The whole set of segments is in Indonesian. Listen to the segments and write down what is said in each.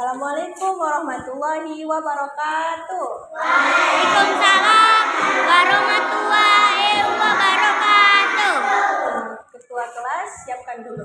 Assalamualaikum warahmatullahi wabarakatuh. Waalaikumsalam warahmatullahi wabarakatuh. Ketua kelas, siapkan dulu.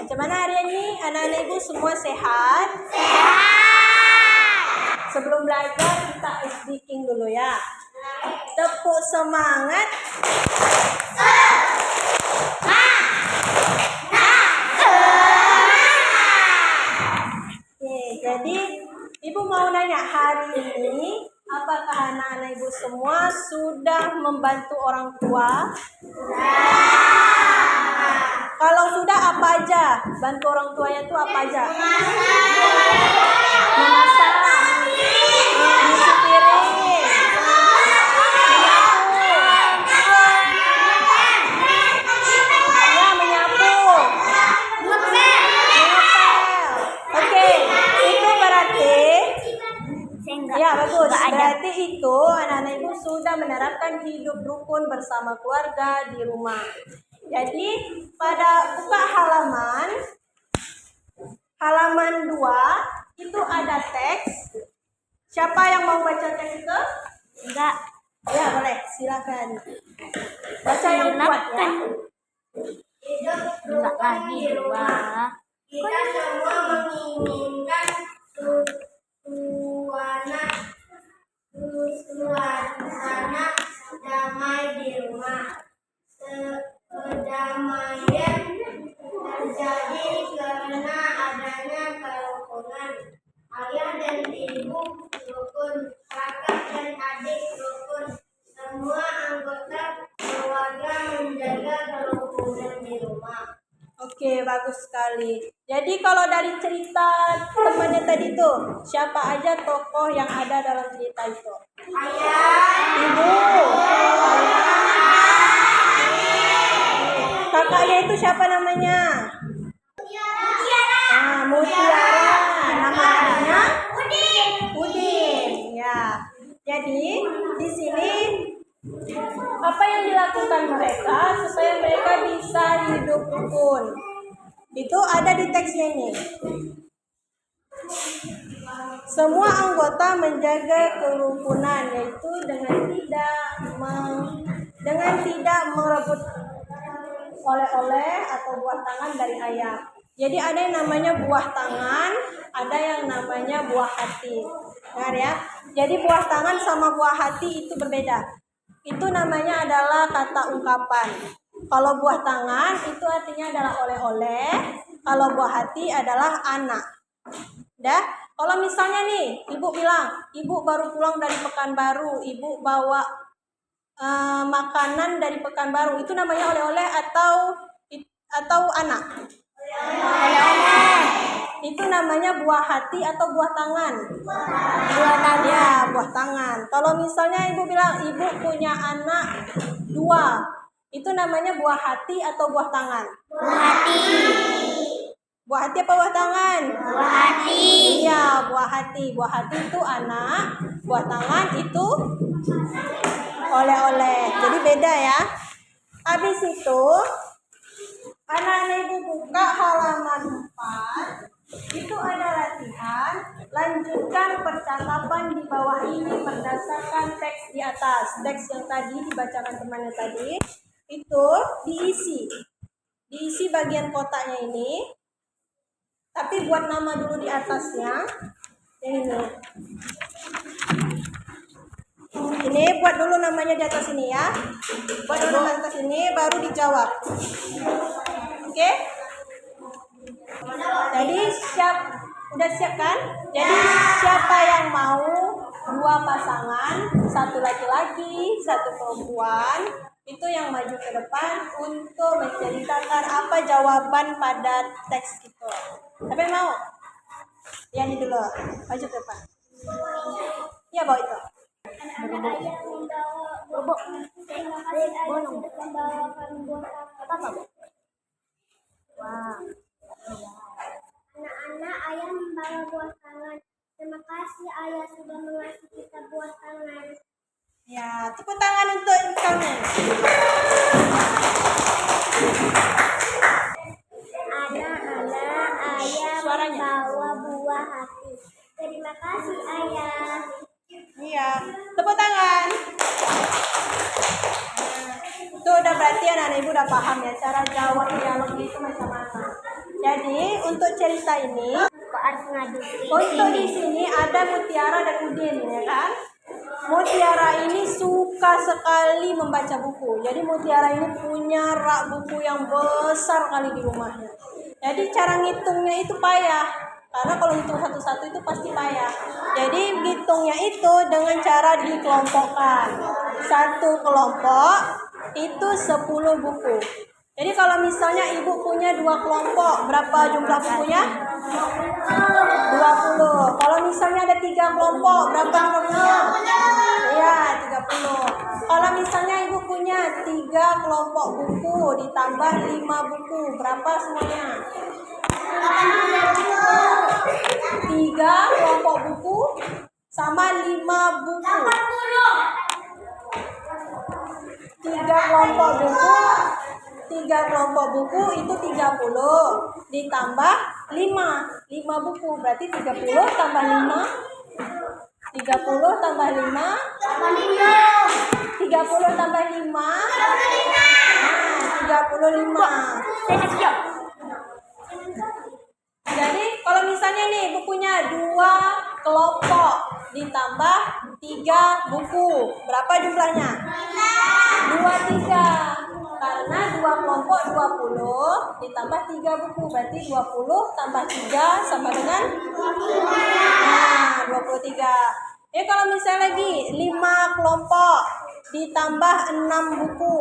Bagaimana hari ini? Anak-anak ibu semua sehat? Sehat. Sebelum belajar kita speaking dulu ya. Tepuk semangat. Oke, jadi ibu mau nanya hari ini, apakah anak-anak ibu semua sudah membantu orang tua? Kalau sudah, apa aja? Bantu orang tuanya itu apa aja? Memasak, cuci piring, menyapu, mengepel. Oke, itu berarti ya bagus. Berarti itu anak-anak ibu sudah menerapkan hidup rukun bersama keluarga di rumah. Jadi pada buka halaman 2 itu ada teks. Siapa yang mau baca teks itu? Enggak. Ya boleh, silakan. Baca yang kuat ya. Enggak lagi dua. Kita semua menginginkan suasana damai di rumah. Kedamaian terjadi karena adanya kerukunan. Ayah dan ibu rukun, kakak dan adik rukun. Semua anggota keluarga menjaga kerukunan di rumah. Oke, bagus sekali. Jadi kalau dari cerita temannya tadi tuh, siapa aja tokoh yang ada dalam cerita itu? Ayah, Ibu, kakaknya itu siapa namanya? Mutiara. Nama adiknya? Udin. Ya. Jadi di sini apa yang dilakukan mereka supaya mereka bisa hidup rukun? Itu ada di teksnya ini. Semua anggota menjaga kerukunan, yaitu dengan tidak merebut oleh-oleh atau buah tangan dari ayah. Jadi ada yang namanya buah tangan, ada yang namanya buah hati. Dengar ya. Jadi buah tangan sama buah hati itu berbeda. Itu namanya adalah kata ungkapan. Kalau buah tangan itu artinya adalah oleh-oleh, kalau buah hati adalah anak. Dah, kalau misalnya nih, ibu bilang, ibu baru pulang dari Pekanbaru, ibu bawa makanan dari Pekanbaru, itu namanya oleh-oleh atau anak? Oleh-oleh. Itu namanya buah hati atau buah tangan? Buah tangan. Ya, buah tangan. Kalau misalnya ibu bilang ibu punya anak 2, itu namanya buah hati atau buah tangan? Buah hati. Buah hati apa buah tangan? Buah hati. Iya, buah hati. Buah hati itu anak, buah tangan itu oleh-oleh. Jadi beda ya. Habis itu anak-anak ibu buka halaman 4. Itu ada latihan. Lanjutkan percakapan di bawah ini berdasarkan teks di atas. Teks yang tadi dibacakan temannya tadi itu diisi bagian kotaknya ini. Tapi buat nama dulu di atasnya. Ini buat dulu namanya di atas ini ya. Buat dulu nama di atas ini baru dijawab. Oke? Jadi udah siap kan? Jadi siapa yang mau 2 pasangan, 1 laki-laki, 1 perempuan, itu yang depan untuk menceritakan apa jawaban pada teks itu. Siapa yang mau? Ya, ini dulu. Maju ke depan. Ya, bawa itu. Anak-anak ayah membawa bobok. Terima kasih ayah sudah membawakan buah tangan. Wah. Anak-anak ayah membawa buah tangan. Terima kasih ayah sudah mengasih kita buah tangan. Ya, tepuk tangan untuk kami. Anak-anak ayah Suaranya. membawa buah hati. Terima kasih ayah. Iya, tepuk tangan. Itu udah berarti anak-anak ibu udah paham ya cara jawab dialog itu macam mana. Jadi untuk cerita ini, Kok harus ngadu sih? untuk di sini ada Mutiara dan Udin, ya kan? Mutiara ini suka sekali membaca buku. Jadi Mutiara ini punya rak buku yang besar kali di rumahnya. Jadi cara ngitungnya itu payah. Karena kalau hitung satu-satu itu pasti payah. Jadi ngitungnya itu dengan cara dikelompokkan. Satu kelompok itu 10 buku. Jadi kalau misalnya ibu punya 2 kelompok, berapa jumlah bukunya? 20. Kalau misalnya ada 3 kelompok, berapa jumlahnya? Iya, 30. Kalau misalnya ibu punya 3 kelompok buku ditambah 5 buku, berapa semuanya? 3 kelompok buku sama 5 buku. 3 kelompok buku itu 30 ditambah 5 buku berarti 30 tambah 5 30 tambah 5 30 tambah 5 35. Jadi kalau misalnya nih bukunya 2 kelompok ditambah 3 buku, berapa jumlahnya? 23. Karena 2 kelompok 20 ditambah 3 buku, berarti 20 tambah 3 sama dengan 23. Kalau misalnya lagi 5 kelompok ditambah 6 buku,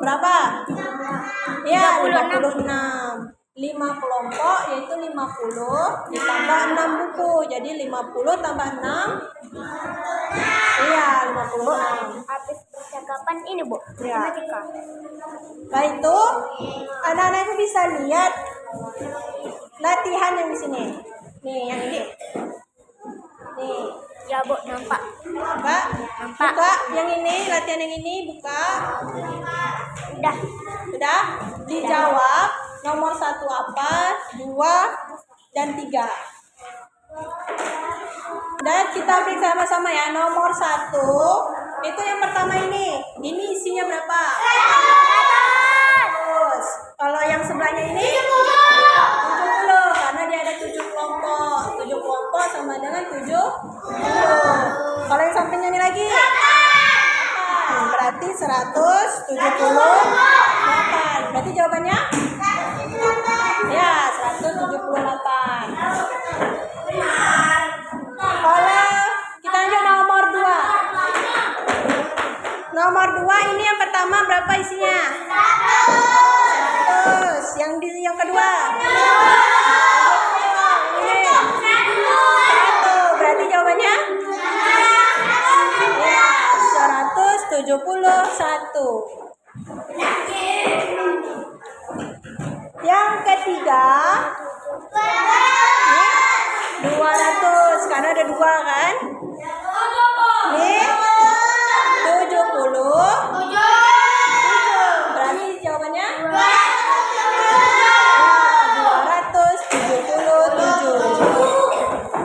berapa? Ya, 56. 5 kelompok yaitu 50 ditambah 6 buku, jadi 50 tambah 6. Iya, 56. Habis percakapan ini, Bu. Ya. Nah itu anak-anak itu bisa lihat latihan yang di sini. Nih, yang ini. Nih, Ya, Bu, nampak. buka. Buka yang ini, latihan yang ini buka. Udah. Sudah? Dijawab nomor 1 apa, 2 dan 3. Dan kita beri sama-sama ya. Nomor 1 itu yang pertama ini. Ini isinya berapa? Terus kalau yang sebelahnya ini 70 karena dia ada 7 kelompok. 7 kelompok sama dengan 70. Kalau yang sampingnya ini lagi 8. Berarti 178. Berarti jawabannya? Ya, 178. Kalau kita lanjut nomor 2. Nomor 2 ini yang pertama berapa isinya? 100. Yang kedua? Ini 1. Berarti jawabannya? Ya, 171. Yang ketiga 200 karena ada 2 kan? Nih 70. Berarti jawabannya 277.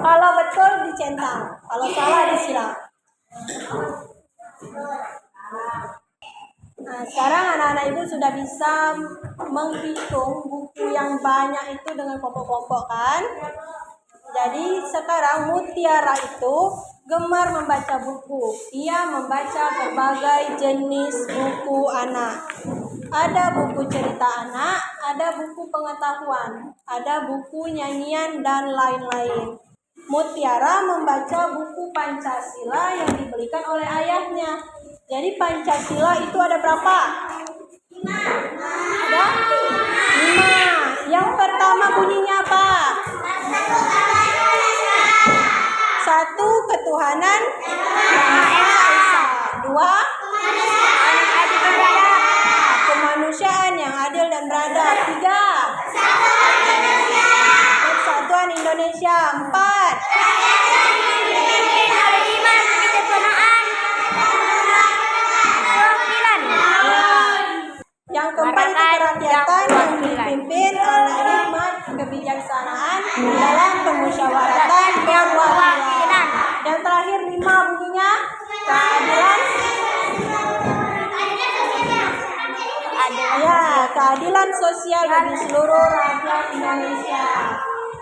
Kalau betul dicentang, kalau salah disiram. Nah, sekarang anak-anak ibu sudah bisa menghitung buku yang banyak itu dengan kelompok-kelompok kan? Jadi sekarang Mutiara itu gemar membaca buku. Ia membaca berbagai jenis buku anak. Ada buku cerita anak, ada buku pengetahuan, ada buku nyanyian dan lain-lain. Mutiara membaca buku Pancasila yang dibelikan oleh ayahnya. Jadi Pancasila itu ada berapa? 5. Indonesia. 4. Yang keempat itu kerakyatan yang dipimpin oleh hikmat kebijaksanaan dalam permusyawaratan perwakilan. Dan terakhir 5 bunyinya keadilan. Ya, keadilan sosial bagi seluruh rakyat Indonesia.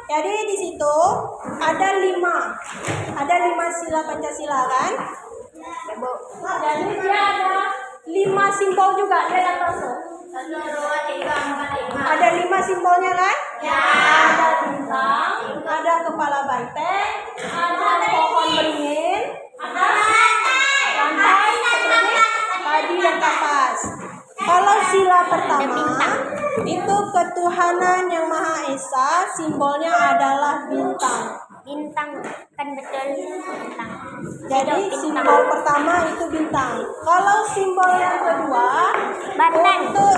Jadi di situ ada 5 sila Pancasila kan? Jadi dia ada 5 simbol juga, dia ada masuk. Ada 5 simbolnya kan? Ya. Ada bintang, ada kepala banteng, ada pohon beringin, ada rantai, padi dan kapas. Kalau sila pertama itu ketuhanan yang Maha Esa, simbolnya adalah bintang. Bintang kan betul bintang. Jadi simbol pertama itu bintang. Kalau simbol yang kedua, Banteng. untuk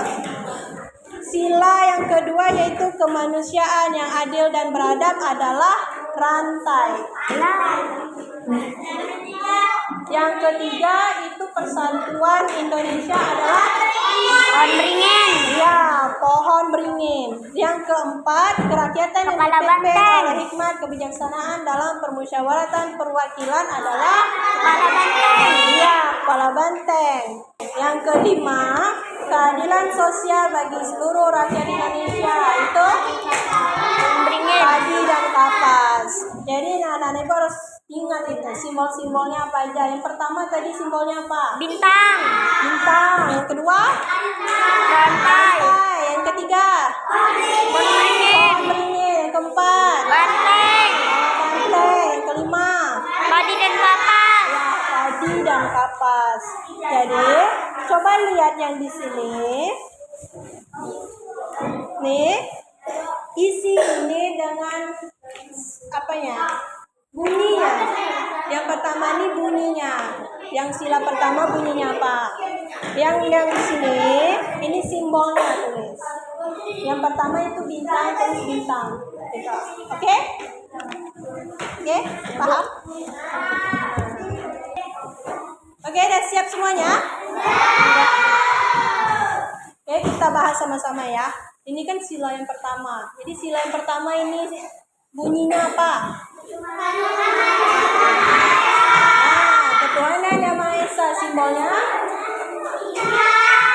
sila yang kedua yaitu kemanusiaan yang adil dan beradab adalah rantai. Yang ketiga itu persatuan Indonesia adalah Pohon beringin. ya, pohon beringin. Yang keempat, kerakyatan yang Kepala dipimpin banteng. oleh hikmat kebijaksanaan dalam permusyawaratan perwakilan adalah Kepala banteng. ya, kepala banteng. Yang kelima, keadilan sosial bagi seluruh rakyat Indonesia itu Pohon beringin. padi dan kapas. Jadi anak-anak ibu harus ingat itu simbol-simbolnya apa aja. Yang pertama tadi simbolnya apa? Bintang. Bintang. Yang kedua Rantai. yang ketiga Pohon beringin. pohon beringin. Yang keempat Banteng. banteng. Yang kelima Padi dan kapas. padi dan kapas. Jadi coba lihat yang di sini. Nih, isi ini dengan apanya? Bunyinya. Yang pertama ini bunyinya. Yang sila pertama bunyinya apa? Yang di sini ini simbolnya tulis. Yang pertama itu bintang, tulis bintang. Gitu. Oke? Oke, paham? Oke, udah siap semuanya? Oke, kita bahas sama-sama ya. Ini kan sila yang pertama. Jadi sila yang pertama ini bunyinya apa? Ketuhanan yang Maha Esa, simbolnya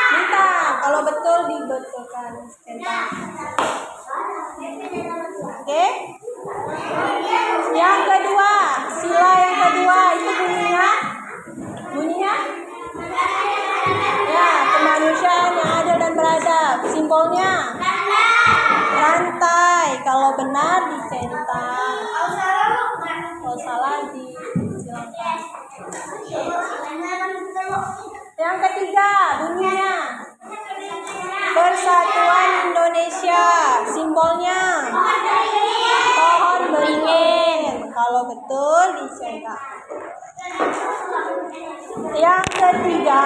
bintang. Kalau betul dibetulkan centang. Oke. Yang kedua, sila yang kedua itu bunyinya ya, kemanusiaan yang adil dan beradab. Simbolnya rantai. Kalau benar dicentang. Kalau salah disilakan. Yang ketiga bunyinya Persatuan Indonesia. Simbolnya pohon beringin. Kalau betul dicentang. Yang ketiga,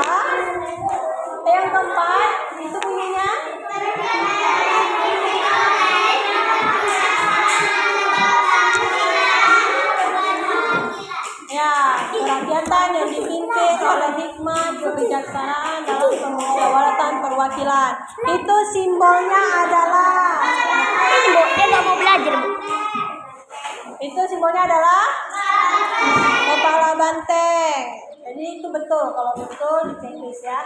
yang keempat itu bunyinya ya, kerakyatan yang dipimpin oleh hikmat kebijaksanaan dalam permusyawaratan perwakilan. Itu simbolnya adalah Ini Bu, dia nggak mau belajar Bu. itu simbolnya adalah kepala banteng. Jadi itu betul, kalau betul diceklis ya.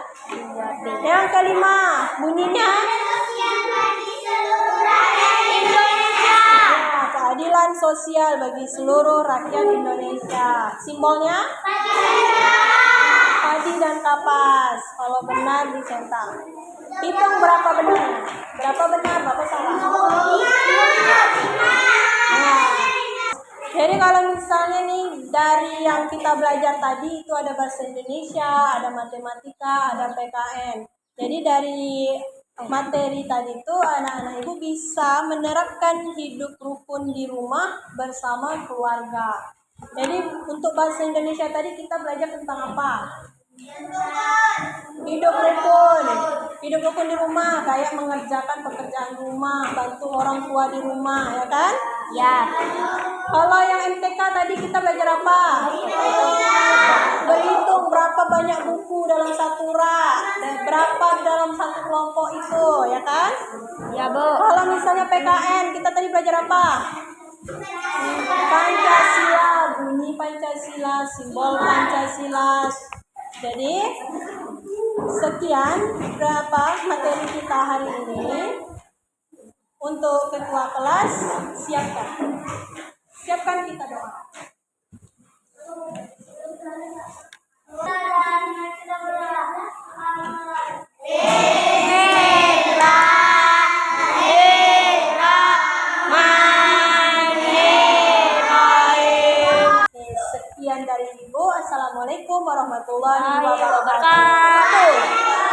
Yang kelima, bunyinya Indonesia. ya, keadilan sosial bagi seluruh rakyat Indonesia. Simbolnya padi dan kapas. Kalau benar dicentang. Hitung berapa benarnya? Berapa benar, berapa salah? Nah, jadi kalau misalnya nih dari yang kita belajar tadi itu ada bahasa Indonesia, ada matematika, ada PKN. Jadi dari materi tadi itu anak-anak ibu bisa menerapkan hidup rukun di rumah bersama keluarga. Jadi untuk bahasa Indonesia tadi kita belajar tentang apa? Hidup rukun di rumah, kayak mengerjakan pekerjaan rumah, bantu orang tua di rumah, ya kan? Ya. Kalau yang MTK tadi kita belajar apa? Berhitung berapa banyak buku dalam satu rak dan berapa di dalam satu kelompok itu, ya kan? Ya, Bu. Kalau misalnya PKN, kita tadi belajar apa? Pancasila, bunyi Pancasila, simbol Pancasila. Jadi, sekian berapa materi kita hari ini. Untuk ketua kelas, siapkan. Siapkan kita doa. Oke, sekian dari Ibu. Assalamualaikum warahmatullahi wabarakatuh.